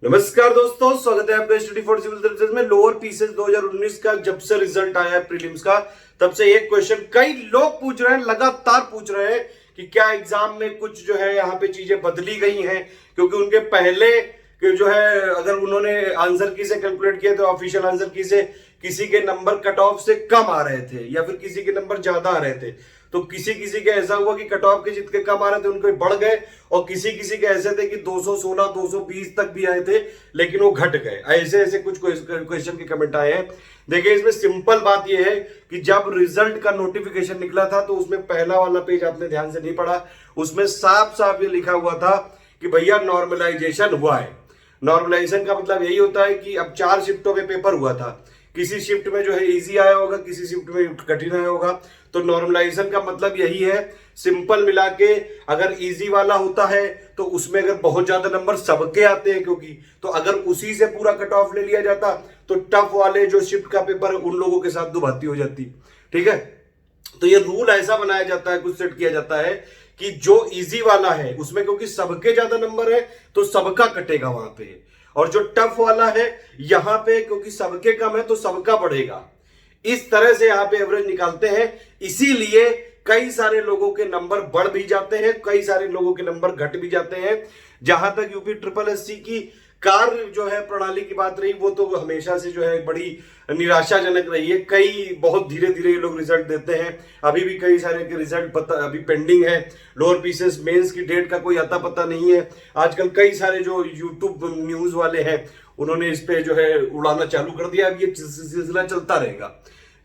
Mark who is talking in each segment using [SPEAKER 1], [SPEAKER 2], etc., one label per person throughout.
[SPEAKER 1] नमस्कार दोस्तों, स्वागत है आपका स्टडी फॉर सिविल सर्विसेज में। लोअर पीसीएस 2019 का जब से रिजल्ट आया है प्रीलिम्स का, तब से एक क्वेश्चन कई लोग पूछ रहे हैं, लगातार पूछ रहे हैं कि क्या एग्जाम में कुछ जो है यहाँ पे चीजें बदली गई हैं, क्योंकि उनके पहले के जो है अगर उन्होंने आंसर की से कैलकुलेट किया तो ऑफिशियल आंसर की से किसी के नंबर कट ऑफ से कम आ रहे थे या फिर किसी के नंबर ज्यादा आ रहे थे। तो किसी किसी के ऐसा हुआ कि कट ऑफ के जितने कम आ रहे थे उनके बढ़ गए, और किसी किसी के ऐसे थे कि 216 220 तक भी आए थे लेकिन वो घट गए। ऐसे ऐसे कुछ क्वेश्चन के कमेंट आए हैं। देखिए, इसमें सिंपल बात यह है कि जब रिजल्ट का नोटिफिकेशन निकला था तो उसमें पहला वाला पेज आपने ध्यान से नहीं पढ़ा, उसमें साफ साफ ये लिखा हुआ था कि भैया नॉर्मलाइजेशन हुआ है। नॉर्मलाइजेशन का मतलब यही होता है कि अब 4 शिफ्टों में पेपर हुआ था, किसी शिफ्ट में जो है इजी आया होगा, किसी शिफ्ट में कठिन आया होगा। तो नॉर्मलाइजेशन का मतलब यही है, सिंपल मिला के अगर इजी वाला होता है तो उसमें अगर बहुत ज्यादा नंबर सबके आते हैं, क्योंकि तो अगर उसी से पूरा कट ऑफ ले लिया जाता तो टफ वाले जो शिफ्ट का पेपर उन लोगों के साथ दुभाती हो जाती। ठीक है, तो ये रूल ऐसा बनाया जाता है, कुछ सेट किया जाता है कि जो इजी वाला है उसमें क्योंकि सबके ज्यादा नंबर है तो सबका कटेगा वहां पे, और जो टफ वाला है यहां पे क्योंकि सबके कम है तो सबका बढ़ेगा। इस तरह से यहां पे एवरेज निकालते हैं, इसीलिए कई सारे लोगों के नंबर बढ़ भी जाते हैं, कई सारे लोगों के नंबर घट भी जाते हैं। जहां तक यूपी ट्रिपल एससी की कार्य जो है प्रणाली की बात रही, वो तो हमेशा से जो है बड़ी निराशाजनक रही है। कई बहुत धीरे धीरे ये लोग रिजल्ट देते हैं, अभी भी कई सारे के रिजल्ट पता अभी पेंडिंग है। लोअर पीसीएस मेंस की डेट का कोई अता पता नहीं है। आजकल कई सारे जो यूट्यूब न्यूज वाले हैं उन्होंने इस पे जो है उड़ाना चालू कर दिया। अब ये सिलसिला चलता रहेगा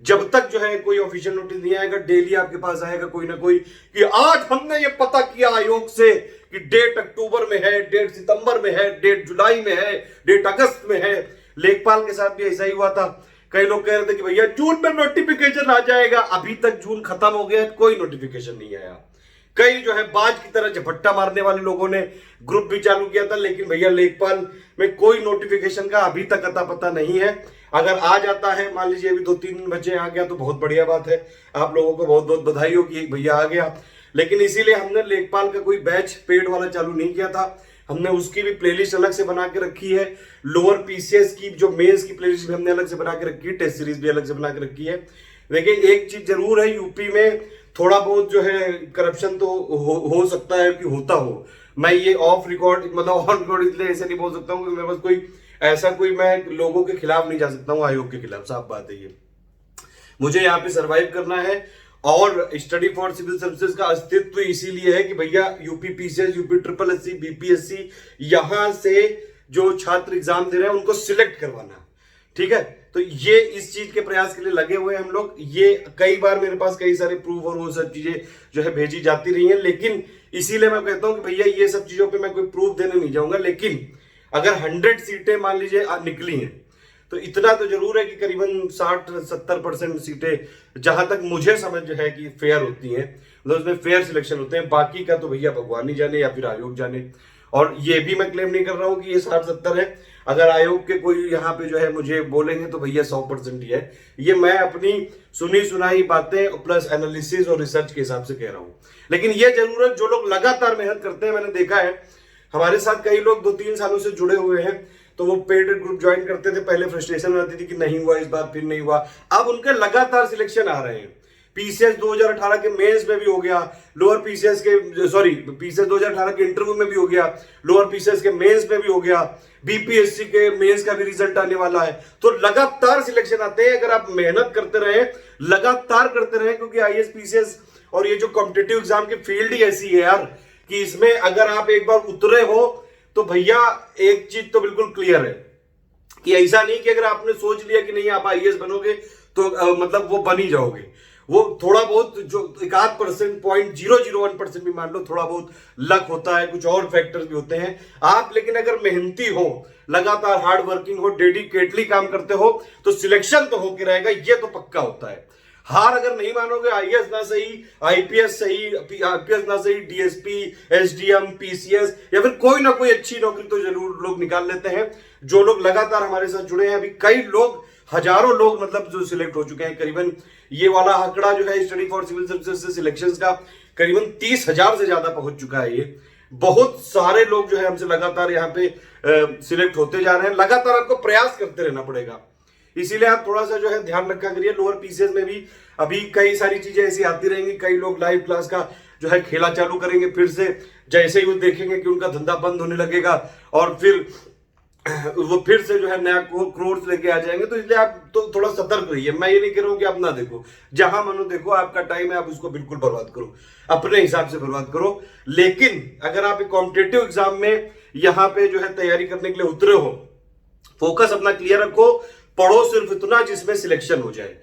[SPEAKER 1] जब तक जो है कोई ऑफिशियल नोटिस नहीं आएगा। डेली आपके पास आएगा कोई ना कोई कि आज हमने ये पता किया आयोग से कि डेट अक्टूबर में है, डेट सितंबर में है, डेट जुलाई में है, डेट अगस्त में है। लेखपाल के साथ भी ऐसा ही हुआ था। कई लोग कह रहे थे कि भैया जून में नोटिफिकेशन आ जाएगा, अभी तक जून खत्म हो गया, कोई नोटिफिकेशन नहीं आया। कई जो है बाज की तरह झपट्टा मारने वाले लोगों ने ग्रुप भी चालू किया था, लेकिन भैया लेखपाल में कोई नोटिफिकेशन का अभी तक अता पता नहीं है। अगर आ जाता है, मान लीजिए अभी 2-3 बजे आ गया तो बहुत बढ़िया बात है, आप लोगों को बहुत बहुत बधाई हो कि एक भैया आ गया। लेकिन इसीलिए हमने लेखपाल का कोई बैच पेड वाला चालू नहीं किया था, हमने उसकी भी प्लेलिस्ट अलग से बना के रखी है। लोअर पीसीएस की जो मेंस की प्लेलिस्ट भी हमने अलग से बना के रखी है, टेस्ट सीरीज भी अलग से बना के रखी है। देखिए, एक चीज जरूर है, यूपी में थोड़ा बहुत जो है करप्शन तो हो सकता है कि होता हो। मैं ये ऑफ रिकॉर्ड मतलब ऑन रिकॉर्ड इसलिए ऐसे नहीं बोल सकता हूँ कि मेरे पास कोई ऐसा कोई मैं लोगों के खिलाफ नहीं जा सकता हूँ, आयोग के खिलाफ, साफ बात है ये। मुझे यहाँ पे सरवाइव करना है, और स्टडी फॉर सिविल सर्विसेज का अस्तित्व इसीलिए है कि भैया UP PCS, UP triple SC, BPSC, यहां से जो छात्र एग्जाम दे रहे हैं उनको सिलेक्ट करवाना। ठीक है, तो ये इस चीज के प्रयास के लिए लगे हुए हैं हम लोग। ये कई बार मेरे पास कई सारे प्रूफ और वो सब चीजें जो है भेजी जाती रही हैं, लेकिन इसीलिए मैं कहता हूं कि भैया ये सब चीजों पे मैं कोई प्रूफ देने नहीं जाऊंगा। लेकिन अगर 100 सीटें मान लीजिए निकली हैं तो इतना तो जरूर है कि करीबन 60-70% सीटें जहां तक मुझे समझ है कि फेयर होती हैं, मतलब उसमें फेयर सिलेक्शन होते हैं। बाकी का तो भैया भगवान ही जाने या फिर आयोग जाने। और ये भी मैं क्लेम नहीं कर रहा हूं कि ये 60-70 है। अगर आयोग के कोई यहाँ पे जो है मुझे बोलेंगे तो भैया 100% ही है। ये मैं अपनी सुनी सुनाई बातें प्लस एनालिसिस और रिसर्च के हिसाब से कह रहा हूं। लेकिन ये जरूर है, जो लोग लगातार मेहनत करते हैं, मैंने देखा है हमारे साथ कई लोग 2-3 सालों से जुड़े हुए हैं, तो वो पेड ग्रुप ज्वाइन करते थे, पहले फ्रस्ट्रेशन में आती थी कि नहीं हुआ इस बार, फिर नहीं हुआ, अब उनके लगातार सिलेक्शन आ रहे हैं। पीसीएस 2018 के मेंस में भी हो गया, लोअर पीसीएस के पीसीएस 2018 के इंटरव्यू में भी हो गया, लोअर पीसीएस के मेंस में भी हो गया, बीपीएससी के मेंस का भी रिजल्ट आने वाला है। तो लगातार सिलेक्शन आते हैं। अगर आप मेहनत करते रहे, लगातार करते रहे, क्योंकि आईएएस पीसीएस और ये जो कॉम्पिटिटिव एग्जाम की फील्ड ही ऐसी है यार कि इसमें अगर आप एक बार उतरे हो तो भैया एक चीज तो बिल्कुल क्लियर है कि ऐसा नहीं कि अगर आपने सोच लिया कि नहीं आप आईएएस बनोगे तो मतलब वो बन ही जाओगे। वो थोड़ा बहुत जो 1% 0.001% भी मान लो, थोड़ा बहुत लक होता है, कुछ और फैक्टर्स भी होते हैं आप। लेकिन अगर मेहनती हो, लगातार हार्ड वर्किंग हो, डेडिकेटली काम करते हो तो सिलेक्शन तो होके रहेगा, ये तो पक्का होता है। हार अगर नहीं मानोगे, आईएएस ना सही, आईपीएस सही, आईपीएस ना सही, डीएसपी, एसडीएम, पीसीएस या फिर कोई ना कोई अच्छी नौकरी तो जरूर लोग निकाल लेते हैं। जो लोग लगातार हमारे साथ जुड़े हैं, अभी कई लोग, हजारों लोग मतलब जो सिलेक्ट हो चुके हैं। करीबन ये वाला आंकड़ा जो है स्टडी फॉर सिविल सर्विसेज से सिलेक्शंस का करीबन 30,000 से ज्यादा पहुंच चुका है। ये बहुत सारे लोग जो है हमसे लगातार यहाँ पे सिलेक्ट होते जा रहे हैं। लगातार आपको प्रयास करते रहना पड़ेगा, इसीलिए आप थोड़ा सा जो है ध्यान रखा करिए। लोअर पीसेज में भी अभी कई सारी चीजें ऐसी आती रहेंगी। कई लोग लाइव क्लास का जो है खेला चालू करेंगे फिर से, जैसे ही वो देखेंगे कि उनका धंधा बंद होने लगेगा और फिर वो फिर से जो है नया क्रोर्स लेके आ जाएंगे। तो इसलिए आप तो थोड़ा सतर्क रहिए। मैं ये नहीं कह रहा हूं कि आप ना देखो, जहां मनो देखो, आपका टाइम है, आप उसको बिल्कुल बर्बाद करो, अपने हिसाब से बर्बाद करो। लेकिन अगर आप एक कॉम्पिटेटिव एग्जाम में यहां पे जो है तैयारी करने के लिए उतरे हो, फोकस अपना क्लियर रखो, पढ़ो सिर्फ इतना जिसमें सिलेक्शन हो जाए।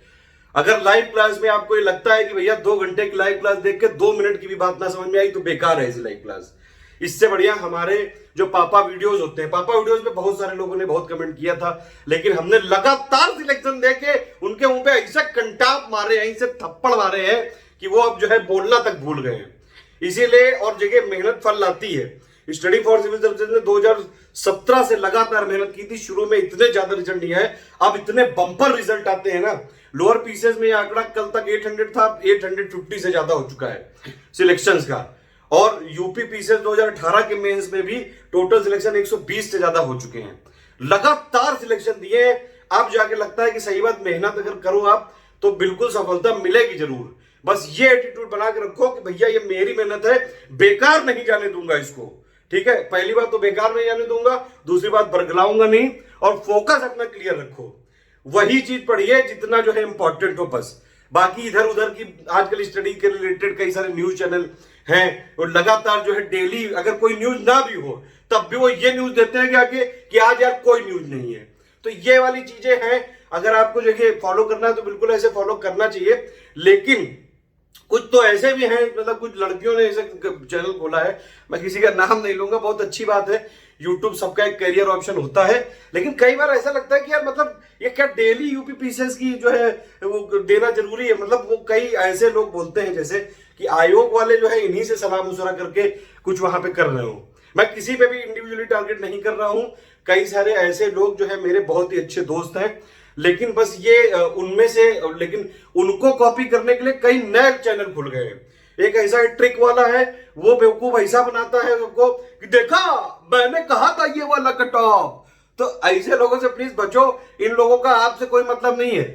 [SPEAKER 1] अगर लाइव क्लास में आपको ये लगता है कि भैया 2 घंटे की लाइव क्लास देख के 2 मिनट की भी बात ना समझ में आई, तो बेकार है ऐसी लाइव क्लास। इससे बढ़िया हमारे जो पापा वीडियोस होते हैं, पापा वीडियोस पे बहुत सारे लोगों ने बहुत कमेंट किया था, लेकिन हमने लगातार सिलेक्शन देके उनके मुंह पे ऐसा कंटाप मारे हैं, ऐसे थप्पड़ मारे हैं कि वो अब जो है बोलना तक भूल गए हैं। इसीलिए और जगह मेहनत फल लाती है। स्टडी फॉर सिविल सर्विसेज ने 2017 से लगातार मेहनत की थी। शुरू में इतने ज्यादा रिजल्ट नहीं आए, अब इतने बंपर रिजल्ट आते हैं ना। लोअर पीसेज में आंकड़ा कल तक 800 था, 850 से ज्यादा हो चुका है सिलेक्शंस का। और यूपी पीसेज 2018 के मेंस में भी टोटल सिलेक्शन 120 से ज्यादा हो चुके हैं। लगातार सिलेक्शन दिए। अब जाके लगता है कि सही बात, मेहनत अगर करो आप तो बिल्कुल सफलता मिलेगी जरूर। बस ये एटीट्यूड बना के रखो कि भैया ये मेरी मेहनत है, बेकार नहीं जाने दूंगा इसको। ठीक है, पहली बात तो बेकार नहीं जाने दूंगा, दूसरी बात बरगलाऊंगा नहीं, और फोकस अपना क्लियर रखो। वही चीज पढ़िए जितना जो है इंपॉर्टेंट हो बस। बाकी इधर उधर की आजकल स्टडी के रिलेटेड कई सारे न्यूज चैनल हैं, और लगातार जो है डेली अगर कोई न्यूज ना भी हो तब भी वो ये न्यूज देते हैं कि आगे कि आज यार कोई न्यूज नहीं है। तो ये वाली चीजें हैं, अगर आपको जगह फॉलो करना है तो बिल्कुल ऐसे फॉलो करना चाहिए। लेकिन कुछ तो ऐसे भी हैं, मतलब कुछ लड़कियों ने ऐसे चैनल खोला है, मैं किसी का नाम नहीं लूंगा, बहुत अच्छी बात है। यूट्यूब सबका एक करियर ऑप्शन होता है, लेकिन कई बार ऐसा लगता है कि यार मतलब ये क्या डेली यूपी पीसेस की जो है वो देना जरूरी है। मतलब वो कई ऐसे लोग बोलते हैं जैसे कि आयोग वाले जो है इन्हीं से सलाह मुशवरा करके कुछ वहां पे कर रहे हो। मैं किसी पे भी इंडिविजुअली टारगेट नहीं कर रहा हूं। कई सारे ऐसे लोग जो है मेरे बहुत ही अच्छे दोस्त हैं, लेकिन बस ये उनमें से, लेकिन उनको कॉपी करने के लिए कई नए चैनल खुल गए हैं। एक ऐसा ट्रिक वाला है, वो बेवकूफ ऐसा बनाता है सबको कि देखा मैंने कहा था ये वाला कट ऑफ। तो ऐसे लोगों से प्लीज बचो, इन लोगों का आपसे कोई मतलब नहीं है।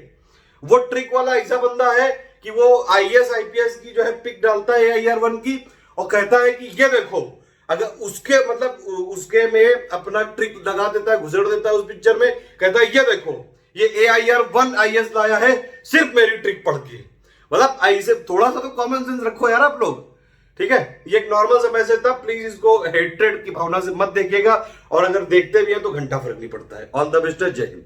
[SPEAKER 1] वो ट्रिक वाला ऐसा बंदा है कि वो आईएएस आईपीएस की जो है पिक डालता है AIR1 की, और कहता है कि ये देखो, अगर उसके मतलब उसके में अपना ट्रिक लगा देता है, घुसेड़ देता है उस पिक्चर में, कहता है ये देखो ये AIR1 IAS लाया है सिर्फ मेरी ट्रिक पढ़ के। मतलब ऐसे थोड़ा सा तो कॉमन सेंस रखो यार आप लोग। ठीक है, ये एक नॉर्मल सा मैसेज था, प्लीज इसको हेट्रेड की भावना से मत देखिएगा, और अगर देखते भी हैं तो घंटा फर्क नहीं पड़ता है। ऑल द बेस्ट, जय हिंद।